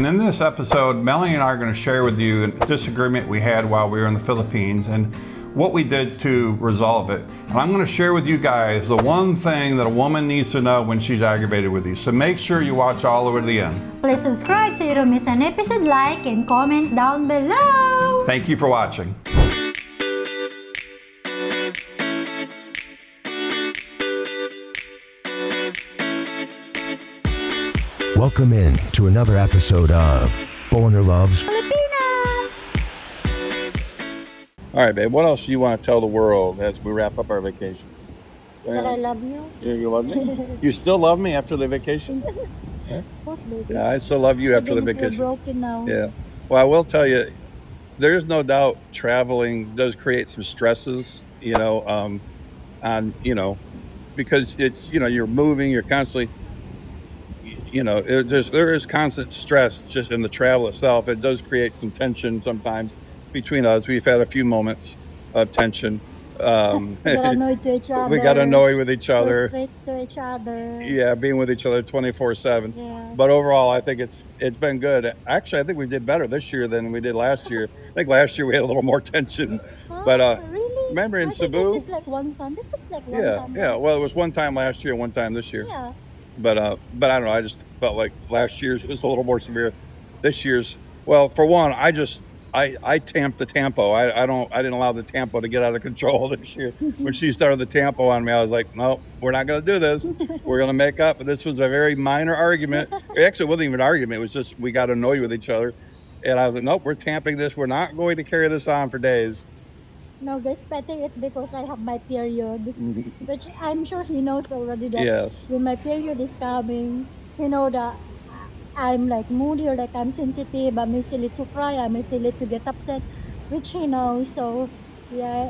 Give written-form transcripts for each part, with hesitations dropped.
And in this episode, Melanie and I are going to share with you a disagreement we had while we were in the Philippines and what we did to resolve it. And I'm going to share with you guys the one thing that a woman needs to know when she's aggravated with you. So make sure you watch all the way to the end. Please subscribe so you don't miss an episode, like, and comment down below. Thank you for watching. Welcome in to another episode of Foreigner Loves Filipina! All right, babe, what else do you want to tell the world as we wrap up our vacation? That I love you. You love me? You still love me after the vacation? Of course, baby. Yeah, I still love you after the Even if vacation. you're broken now. Yeah. Well, I will tell you, there's no doubt traveling does create some stresses, because it's, you're moving, you're constantly, there is constant stress just in the travel itself. It does create some tension sometimes between us. We've had a few moments of tension. We got annoyed to each other. We got annoyed with each other. Frustrated to each other. Yeah, being with each other 24/7. Yeah. But overall, I think it's been good. Actually, I think we did better this year than we did last year. I think last year we had a little more tension. But really? remember in I think Cebu? it's just like one time. It's just like one Yeah, time. yeah. Well, it was one time last year, one time this year. Yeah. But I don't know. I just felt like last year's was a little more severe. This year's, well, for one, I tamped the Tampo. I didn't allow the Tampo to get out of control this year. When she started the Tampo on me, I was like, no, we're not going to do this. We're going to make up. But this was a very minor argument. Actually, it wasn't even an argument. It was just we got annoyed with each other. And I was like, nope, we're tamping this. We're not going to carry this on for days. No, guys, I think it's because I have my period, which I'm sure he knows already that Yes. when my period is coming, he know that I'm like moody or like I'm sensitive, I'm easily to cry, I'm easily to get upset, which he knows. So, yeah,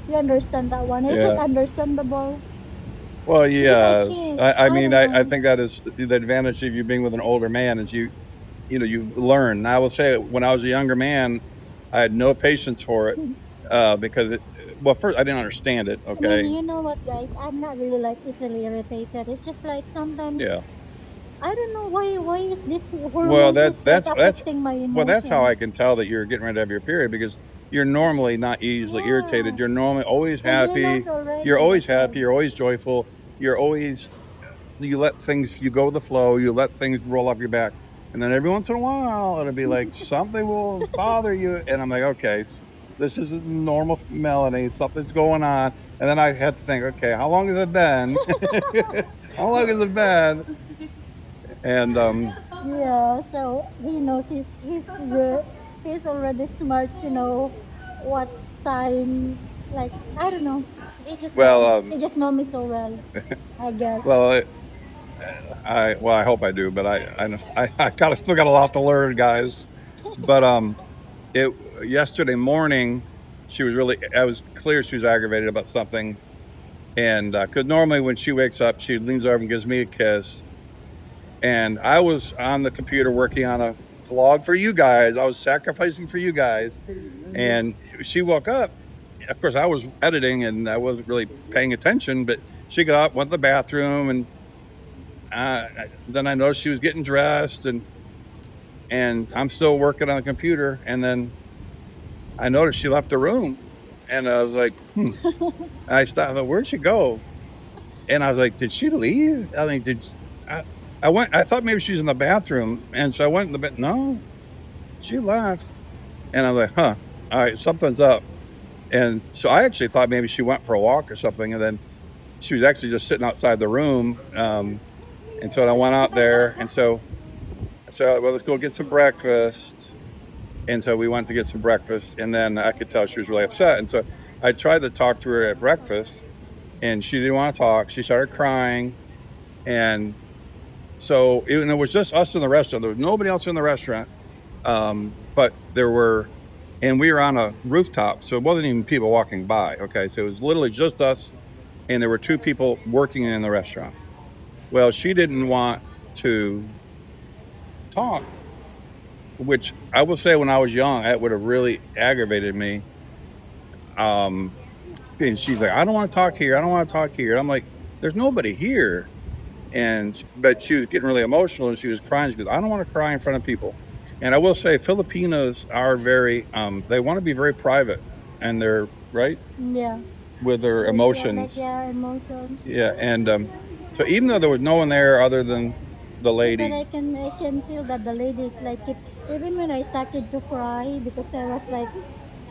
you understand that one. Is it Yeah. understandable? Well, yes. can't. I I mean, don't know. I think that is the advantage of you being with an older man is you learn. And I will say, when I was a younger man, I had no patience for it because, first, I didn't understand it, I okay? mean, you know what, guys? I'm not really like easily irritated. It's just like sometimes Yeah. I don't know why is this hormone Well, that's affecting my emotion. well, that's how I can tell that you're getting ready to have your period because you're normally not easily Yeah. irritated. You're normally always And he happy. knows already, You're always that's why. happy. You're always joyful. You let things, you go with the flow. You let things roll off your back. And then every once in a while, it'll be like something will bother you. And I'm like, okay, this is a normal Melanie. Something's going on. And then I had to think, okay, how long has it been? How long has it been? And Yeah, so he knows he's already smart to know what sign. Like I don't know. He just know me so well. I guess. well, I hope I do, but I kind of still got a lot to learn, guys. But yesterday morning, I was clear she was aggravated about something, and because normally when she wakes up, she leans over and gives me a kiss, and I was on the computer working on a vlog for you guys. I was sacrificing for you guys, and she woke up. Of course, I was editing and I wasn't really paying attention, but she got up, went to the bathroom, and then I noticed she was getting dressed, and I'm still working on the computer, and then I noticed she left the room, and I was like, I stopped. I thought, where'd she go? And I was like, did she leave? I mean, I thought maybe she's in the bathroom, and so I went in the bed. No, she left, and I was like, huh, all right, something's up. And so I actually thought maybe she went for a walk or something, and then she was actually just sitting outside the room. And so I went out there, and so I said, well, let's go get some breakfast. And so we went to get some breakfast, and then I could tell she was really upset. And so I tried to talk to her at breakfast, and she didn't want to talk. She started crying, and so it was just us in the restaurant. There was nobody else in the restaurant, but and we were on a rooftop, so it wasn't even people walking by, okay? So it was literally just us, and there were two people working in the restaurant. Well, she didn't want to talk, which I will say when I was young, that would have really aggravated me. And she's like, I don't want to talk here. I don't want to talk here. I'm like, there's nobody here. But she was getting really emotional and she was crying. She goes, I don't want to cry in front of people. And I will say Filipinos are very, they want to be very private, and they're right Yeah. with their emotions. Yeah, emotions. Yeah, and so even though there was no one there other than the lady. But I can feel that the ladies like it. Even when I started to cry because I was like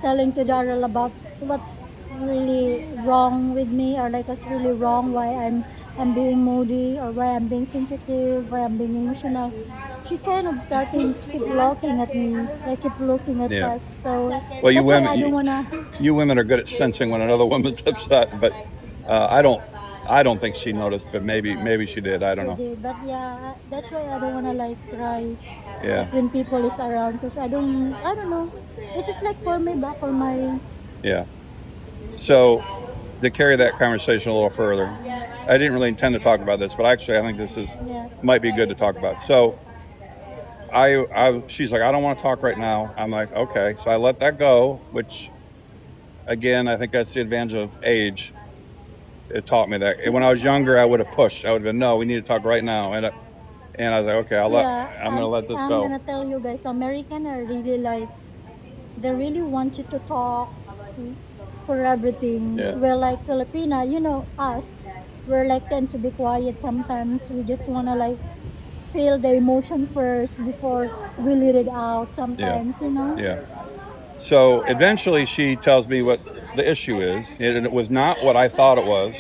telling to Daryl about what's really wrong with me, or like what's really wrong, why I'm being moody, or why I'm being sensitive, why I'm being emotional. She kind of starting keep looking at me, like keep looking at Yeah. us. So Well, you that's why women, I don't wanna. you women are good at sensing when another woman's upset, but I don't. I don't think she noticed, but maybe she did. I don't know. Did. But yeah, that's why I don't wanna like cry. Yeah. Like when people is around, because I don't know. It's just like for me, but for my. Yeah. So to carry that conversation a little further, I didn't really intend to talk about this, but actually I think this is might be good to talk about. So she's like, I don't want to talk right now. I'm like, okay. So I let that go, which again, I think that's the advantage of age. It taught me that. And when I was younger, I would have pushed. I would have been, no, we need to talk right now. And I was like, okay, I'm gonna let this go. I'm gonna tell you guys, American are really like, they really want you to talk for everything. Yeah. We're like Filipina, us. We're like tend to be quiet sometimes. We just wanna like feel the emotion first before we let it out. Sometimes, Yeah. So eventually she tells me what the issue is, and it was not what I thought it was.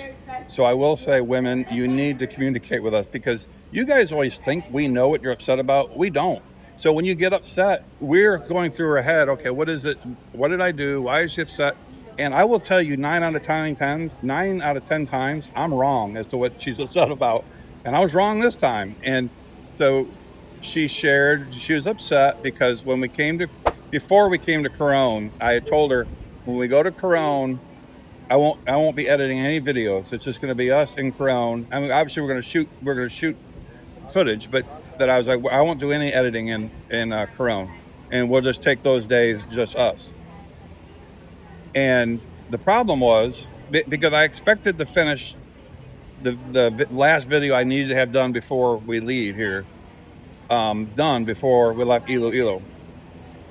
So I will say, women, you need to communicate with us, because you guys always think we know what you're upset about. We don't. So when you get upset, we're going through her head, okay, what is it? What did I do? Why is she upset? And I will tell you 9 out of 10 times, I'm wrong as to what she's upset about. And I was wrong this time. And so she shared, she was upset because before we came to Corone, I had told her, when we go to Corone, I won't be editing any videos. It's just going to be us in Corone. I mean, obviously we're going to shoot footage, but that I was like, I won't do any editing in Corone, and we'll just take those days just us. And the problem was, because I expected to finish the last video I needed to have done before we leave here, done before we left Iloilo.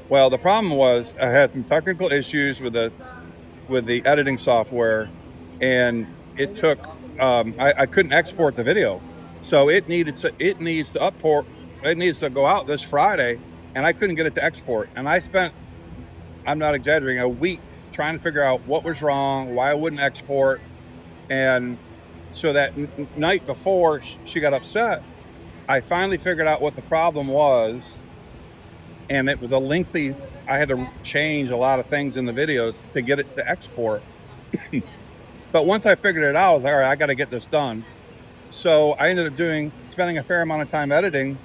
Well, the problem was I had some technical issues with the editing software, and it took I couldn't export the video, so it needs to go out this Friday, and I couldn't get it to export. And I spent, I'm not exaggerating, a week trying to figure out what was wrong, why I wouldn't export. And so that night before she got upset, I finally figured out what the problem was. And it was I had to change a lot of things in the video to get it to export. But once I figured it out, I was like, all right, I got to get this done. So I ended up spending a fair amount of time editing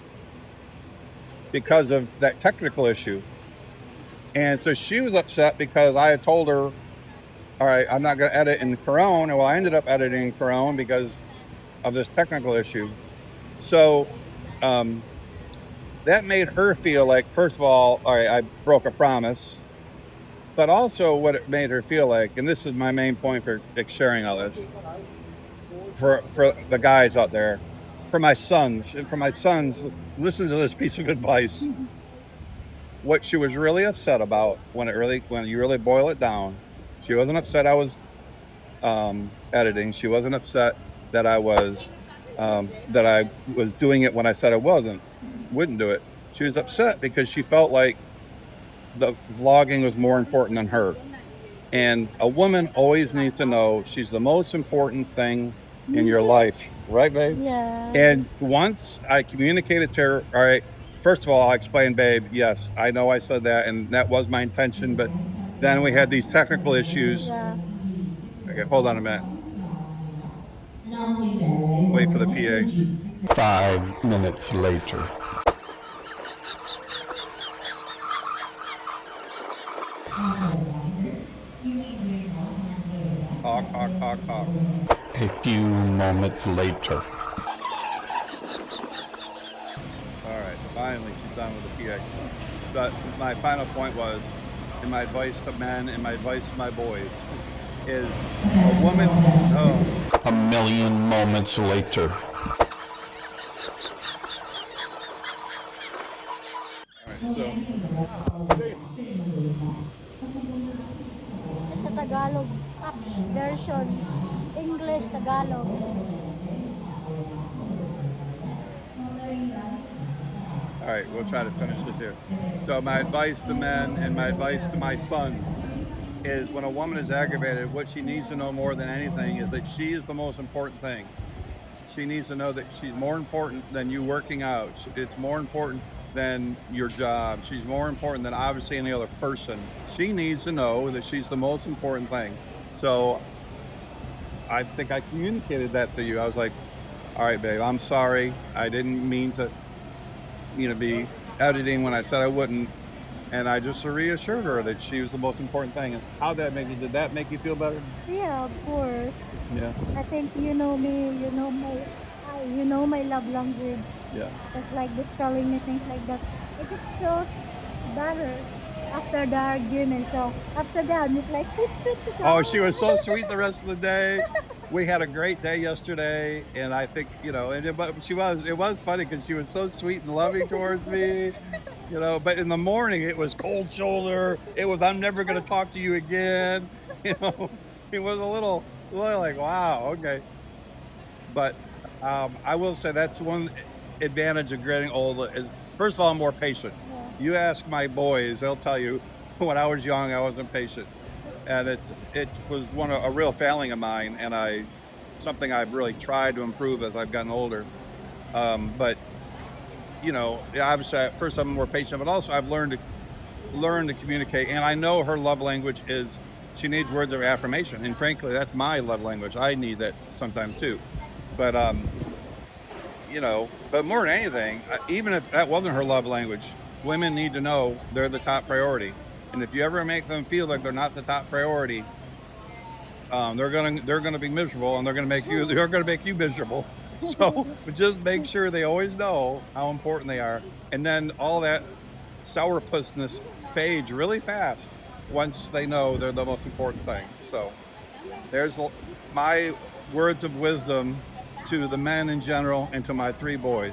because of that technical issue. And so she was upset because I had told her, all right, I'm not going to edit in Corone. And well, I ended up editing in Corone because of this technical issue. So that made her feel like, first of all right, I broke a promise. But also what it made her feel like, and this is my main point for sharing all this, for the guys out there, for my sons, listen to this piece of advice. What she was really upset about, when you really boil it down, she wasn't upset I was editing. She wasn't upset that I was doing it when I said I wouldn't do it. She was upset because she felt like the vlogging was more important than her. And a woman always needs to know she's the most important thing in your life, right, babe? Yeah. And once I communicated to her, all right, first of all, I explained, babe, yes, I know I said that, and that was my intention, but then we had these technical issues. Yeah. Okay, hold on a minute. Wait for the PA. 5 minutes later. Talk. A few moments later. All right, finally she's done with the PA. But my final point was, and my advice to men and my advice to my boys, is a woman. A million moments later. So, It's a Tagalog version. English, Tagalog. all right, we'll try to finish this here. So my advice to men and my advice to my son is when a woman is aggravated, what she needs to know more than anything is that she is the most important thing. She needs to know that she's more important than you working out. It's more important than your job. She's more important than obviously any other person. She needs to know that she's the most important thing. So I think I communicated that to you. I was like, all right, babe, I'm sorry. I didn't mean to, be editing when I said I wouldn't. And I just reassured her that she was the most important thing. And how did that make you feel better? Yeah, of course. Yeah. I think you know me, you know my love language. Yeah. Just like this telling me things like that. It just feels better after the argument. So after that, it's like sweet. Oh, she was so sweet the rest of the day. We had a great day yesterday, and I think it was funny because she was so sweet and loving towards me. But in the morning it was cold shoulder. It was I'm never going to talk to you again. It was a little like wow, okay. But I will say that's one advantage of getting older. Is first of all, I'm more patient. Yeah. You ask my boys, they'll tell you when I was young I wasn't patient, and it was a real failing of mine, and something I've really tried to improve as I've gotten older. But obviously, at first I'm more patient, but also I've learned to communicate. And I know her love language is she needs words of affirmation. And frankly, that's my love language. I need that sometimes too. But but more than anything, even if that wasn't her love language, women need to know they're the top priority. And if you ever make them feel like they're not the top priority, they're gonna be miserable, and they're gonna make you miserable. So just make sure they always know how important they are, and then all that sourpussness fades really fast once they know they're the most important thing. So there's my words of wisdom to the men in general and to my 3 boys.